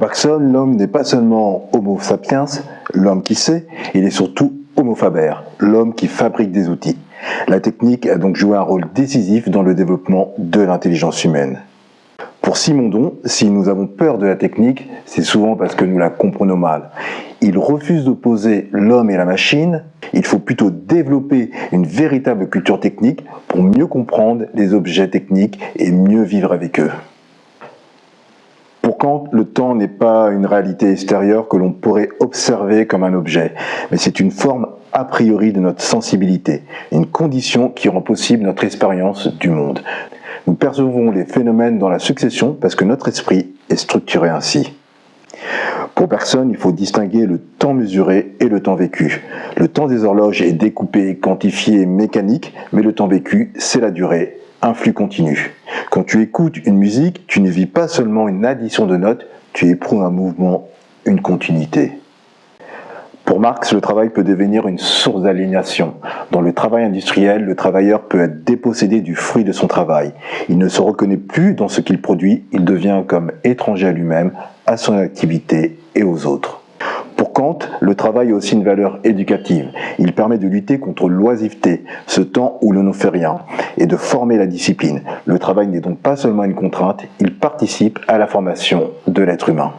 Bergson, l'homme n'est pas seulement Homo sapiens, l'homme qui sait, il est surtout Homo faber, l'homme qui fabrique des outils. La technique a donc joué un rôle décisif dans le développement de l'intelligence humaine. Pour Simondon, si nous avons peur de la technique, c'est souvent parce que nous la comprenons mal. Il refuse d'opposer l'homme et la machine, il faut plutôt développer une véritable culture technique pour mieux comprendre les objets techniques et mieux vivre avec eux. Pour Kant, le temps n'est pas une réalité extérieure que l'on pourrait observer comme un objet, mais c'est une forme a priori de notre sensibilité, une condition qui rend possible notre expérience du monde. Nous percevons les phénomènes dans la succession parce que notre esprit est structuré ainsi. Pour Bergson, il faut distinguer le temps mesuré et le temps vécu. Le temps des horloges est découpé, quantifié, mécanique, mais le temps vécu, c'est la durée, un flux continu. Quand tu écoutes une musique, tu ne vis pas seulement une addition de notes, tu éprouves un mouvement, une continuité. Pour Marx, le travail peut devenir une source d'aliénation. Dans le travail industriel, le travailleur peut être dépossédé du fruit de son travail. Il ne se reconnaît plus dans ce qu'il produit, il devient comme étranger à lui-même, à son activité et aux autres. Pour Kant, le travail a aussi une valeur éducative. Il permet de lutter contre l'oisiveté, ce temps où l'on ne fait rien, et de former la discipline. Le travail n'est donc pas seulement une contrainte, il participe à la formation de l'être humain.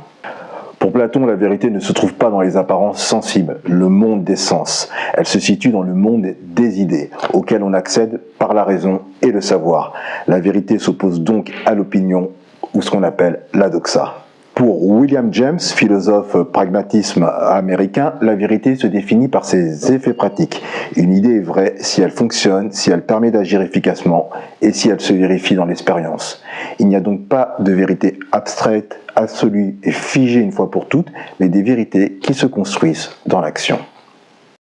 Pour Platon, la vérité ne se trouve pas dans les apparences sensibles, le monde des sens. Elle se situe dans le monde des idées, auquel on accède par la raison et le savoir. La vérité s'oppose donc à l'opinion, ou ce qu'on appelle la doxa. Pour William James, philosophe pragmatisme américain, la vérité se définit par ses effets pratiques. Une idée est vraie si elle fonctionne, si elle permet d'agir efficacement et si elle se vérifie dans l'expérience. Il n'y a donc pas de vérité abstraite, absolue et figée une fois pour toutes, mais des vérités qui se construisent dans l'action.